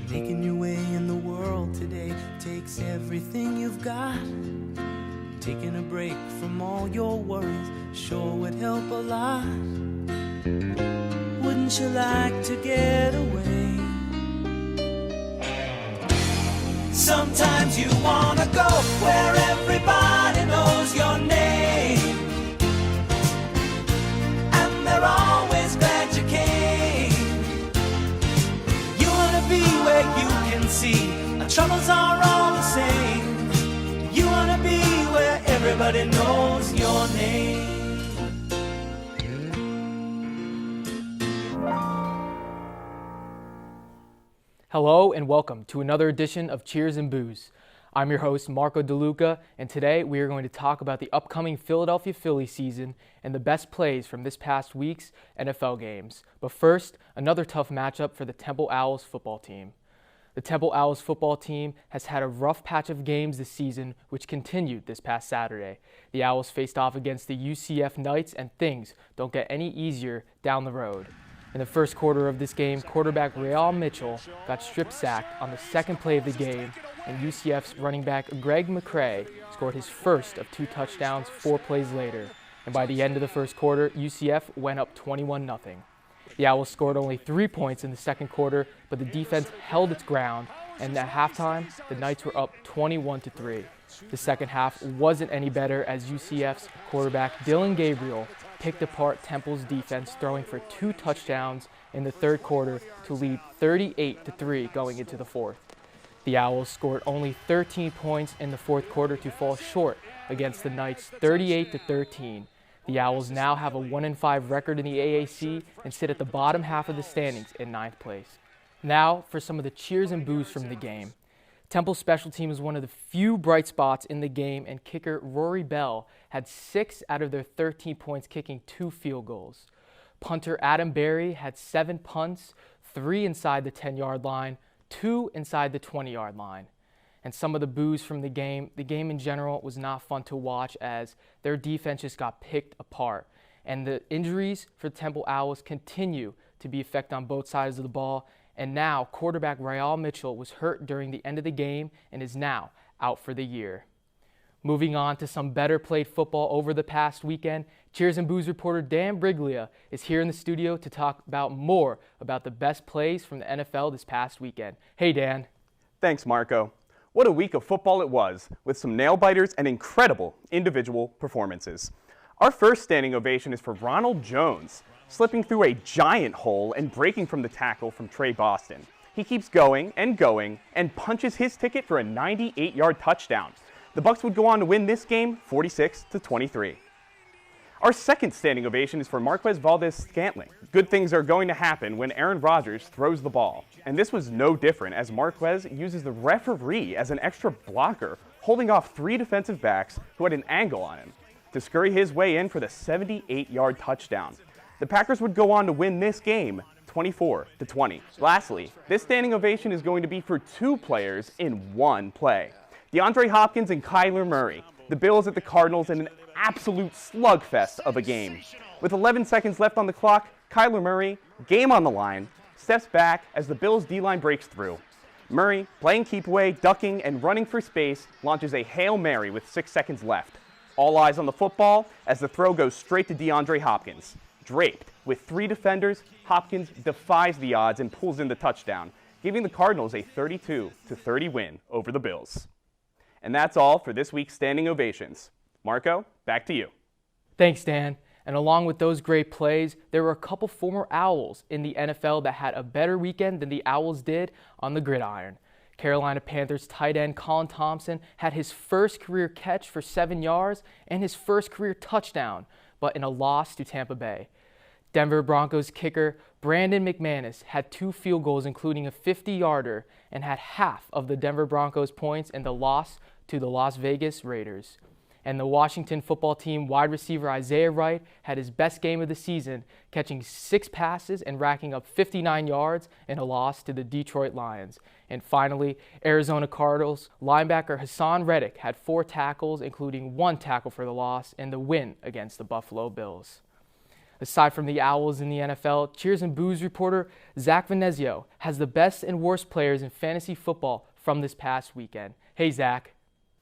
Making your way in the world today takes everything you've got. Taking a break from all your worries sure would help a lot. Wouldn't you like to get away? Sometimes you wanna go where everybody knows your name, and they're always glad you came. You wanna be where you can see our troubles are all the same. You wanna be where everybody knows your name. Hello and welcome to another edition of Cheers and Booze. I'm your host, Marco DeLuca, and today we are going to talk about the upcoming Philadelphia Phillies season and the best plays from this past week's NFL games. But first, another tough matchup for the Temple Owls football team. The Temple Owls football team has had a rough patch of games this season, which continued this past Saturday. The Owls faced off against the UCF Knights, and things don't get any easier down the road. In the first quarter of this game, quarterback Real Mitchell got strip sacked on the second play of the game, and UCF's running back Greg McCrae scored his first of 2 touchdowns 4 plays later. And by the end of the first quarter, UCF went up 21-0. The Owls scored only 3 points in the second quarter, but the defense held its ground, and at halftime, the Knights were up 21-3. The second half wasn't any better as UCF's quarterback Dylan Gabriel picked apart Temple's defense, throwing for 2 touchdowns in the third quarter to lead 38-3 going into the fourth. The Owls scored only 13 points in the fourth quarter to fall short against the Knights 38-13. The Owls now have a 1-5 record in the AAC and sit at the bottom half of the standings in 9th place. Now for some of the cheers and boos from the game. Temple's special team is one of the few bright spots in the game, and kicker Rory Bell had 6 out of their 13 points, kicking 2 field goals. Punter Adam Berry had 7 punts, 3 inside the 10-yard line, 2 inside the 20-yard line. And some of the boos from the game in general was not fun to watch as their defense just got picked apart. And the injuries for Temple Owls continue to be effect on both sides of the ball. And now quarterback Real Mitchell was hurt during the end of the game and is now out for the year. Moving on to some better played football over the past weekend, Cheers and Booze reporter Dan Briglia is here in the studio to talk about more about the best plays from the NFL this past weekend. Hey, Dan. Thanks, Marco. What a week of football it was, with some nail-biters and incredible individual performances. Our first standing ovation is for Ronald Jones, slipping through a giant hole and breaking from the tackle from Trey Boston. He keeps going and punches his ticket for a 98-yard touchdown. The Bucs would go on to win this game 46-23. Our second standing ovation is for Marquez Valdes-Scantling. Good things are going to happen when Aaron Rodgers throws the ball. And this was no different as Marquez uses the referee as an extra blocker, holding off 3 defensive backs who had an angle on him to scurry his way in for the 78-yard touchdown. The Packers would go on to win this game 24-20. Lastly, this standing ovation is going to be for 2 players in one play. DeAndre Hopkins and Kyler Murray. The Bills at the Cardinals in an absolute slugfest of a game. With 11 seconds left on the clock, Kyler Murray, game on the line, steps back as the Bills' D-line breaks through. Murray, playing keep away, ducking, and running for space, launches a Hail Mary with 6 seconds left. All eyes on the football as the throw goes straight to DeAndre Hopkins. Draped with 3 defenders, Hopkins defies the odds and pulls in the touchdown, giving the Cardinals a 32-30 win over the Bills. And that's all for this week's standing ovations. Marco, back to you. Thanks, Dan. And along with those great plays, there were a couple former Owls in the NFL that had a better weekend than the Owls did on the gridiron. Carolina Panthers tight end Colin Thompson had his first career catch for 7 yards and his first career touchdown, but in a loss to Tampa Bay. Denver Broncos kicker Brandon McManus had 2 field goals, including a 50-yarder, and had half of the Denver Broncos points in the loss to the Las Vegas Raiders. And the Washington football team wide receiver Isaiah Wright had his best game of the season, catching 6 passes and racking up 59 yards in a loss to the Detroit Lions. And finally, Arizona Cardinals linebacker Hassan Reddick had 4 tackles, including 1 tackle for the loss in the win against the Buffalo Bills. Aside from the Owls in the NFL, Cheers and Booze reporter Zach Venezio has the best and worst players in fantasy football from this past weekend. Hey, Zach.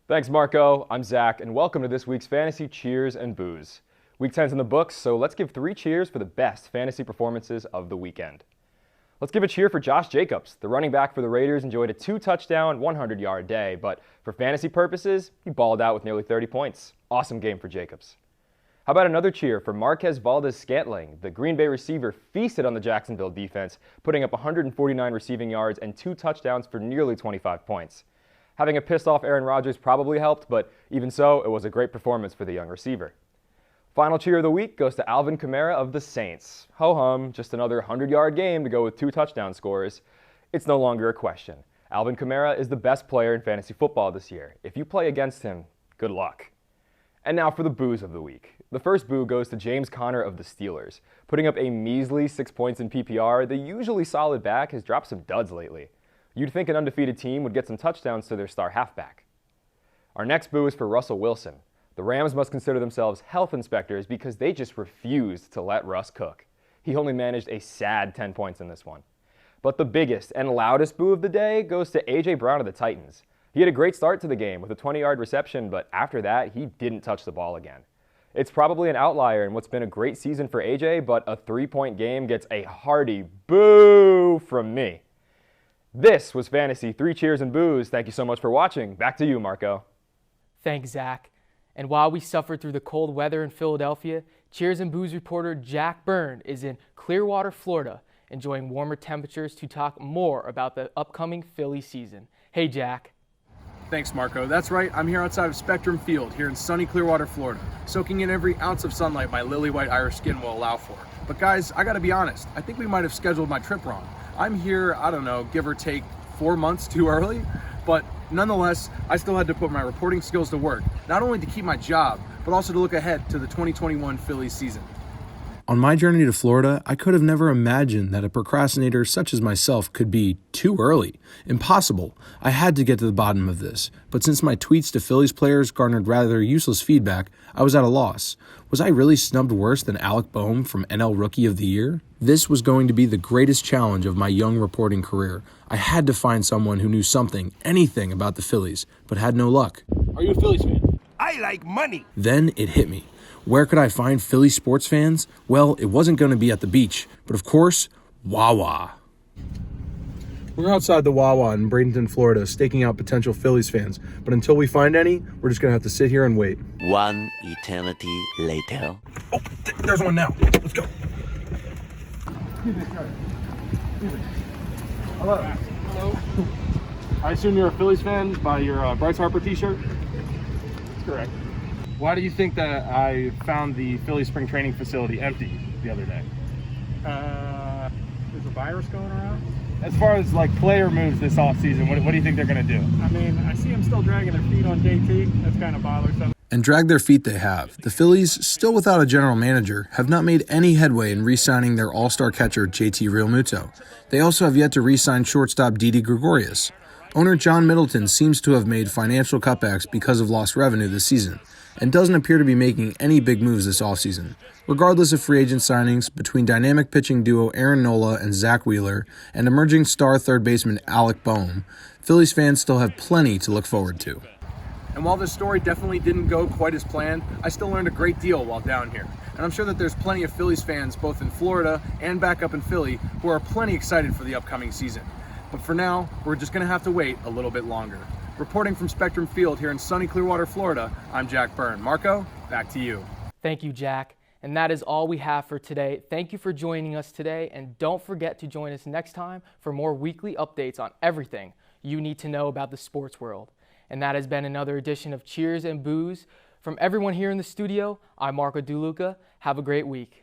Thanks, Marco. I'm Zach, and welcome to this week's Fantasy Cheers and Booze. Week 10's in the books, so let's give 3 cheers for the best fantasy performances of the weekend. Let's give a cheer for Josh Jacobs. The running back for the Raiders enjoyed a 2-touchdown, 100-yard day, but for fantasy purposes, he balled out with nearly 30 points. Awesome game for Jacobs. How about another cheer for Marquez Valdez-Scantling? The Green Bay receiver feasted on the Jacksonville defense, putting up 149 receiving yards and 2 touchdowns for nearly 25 points. Having a pissed-off Aaron Rodgers probably helped, but even so, it was a great performance for the young receiver. Final cheer of the week goes to Alvin Kamara of the Saints. Ho-hum, just another 100-yard game to go with 2 touchdown scores. It's no longer a question. Alvin Kamara is the best player in fantasy football this year. If you play against him, good luck. And now for the booze of the week. The first boo goes to James Conner of the Steelers. Putting up a measly 6 points in PPR, the usually solid back has dropped some duds lately. You'd think an undefeated team would get some touchdowns to their star halfback. Our next boo is for Russell Wilson. The Rams must consider themselves health inspectors because they just refused to let Russ cook. He only managed a sad 10 points in this one. But the biggest and loudest boo of the day goes to A.J. Brown of the Titans. He had a great start to the game with a 20-yard reception, but after that, he didn't touch the ball again. It's probably an outlier in what's been a great season for A.J., but a 3-point game gets a hearty boo from me. This was Fantasy 3 Cheers and Booze. Thank you so much for watching. Back to you, Marco. Thanks, Zach. And while we suffered through the cold weather in Philadelphia, Cheers and Booze reporter Jack Byrne is in Clearwater, Florida, enjoying warmer temperatures to talk more about the upcoming Philly season. Hey, Jack. Thanks, Marco. That's right. I'm here outside of Spectrum Field here in sunny Clearwater, Florida, soaking in every ounce of sunlight my lily white Irish skin will allow for. But guys, I gotta be honest. I think we might have scheduled my trip wrong. I'm here, I don't know, give or take 4 months too early. But nonetheless, I still had to put my reporting skills to work, not only to keep my job, but also to look ahead to the 2021 Phillies season. On my journey to Florida, I could have never imagined that a procrastinator such as myself could be too early. Impossible. I had to get to the bottom of this. But since my tweets to Phillies players garnered rather useless feedback, I was at a loss. Was I really snubbed worse than Alec Boehm from NL Rookie of the Year? This was going to be the greatest challenge of my young reporting career. I had to find someone who knew something, anything about the Phillies, but had no luck. Are you a Phillies fan? I like money. Then it hit me. Where could I find Philly sports fans? Well, it wasn't going to be at the beach, but of course, Wawa. We're outside the Wawa in Bradenton, Florida, staking out potential Phillies fans. But until we find any, we're just going to have to sit here and wait. One eternity later. Oh, there's one now. Let's go. Hello. Hello. I assume you're a Phillies fan by your Bryce Harper t-shirt? That's correct. Why do you think that I found the Phillies spring training facility empty the other day? There's a virus going around. As far as like player moves this offseason, what do you think they're going to do? I mean, I see them still dragging their feet on JT. That's kind of bothersome. And drag their feet they have. The Phillies, still without a general manager, have not made any headway in re-signing their all-star catcher JT Realmuto. They also have yet to re-sign shortstop Didi Gregorius. Owner John Middleton seems to have made financial cutbacks because of lost revenue this season, and doesn't appear to be making any big moves this offseason. Regardless of free agent signings, between dynamic pitching duo Aaron Nola and Zach Wheeler and emerging star third baseman Alec Boehm, Phillies fans still have plenty to look forward to. And while this story definitely didn't go quite as planned, I still learned a great deal while down here. And I'm sure that there's plenty of Phillies fans both in Florida and back up in Philly who are plenty excited for the upcoming season. But for now, we're just going to have to wait a little bit longer. Reporting from Spectrum Field here in sunny Clearwater, Florida, I'm Jack Byrne. Marco, back to you. Thank you, Jack. And that is all we have for today. Thank you for joining us today, and don't forget to join us next time for more weekly updates on everything you need to know about the sports world. And that has been another edition of Cheers and Booze. From everyone here in the studio, I'm Marco DeLuca. Have a great week.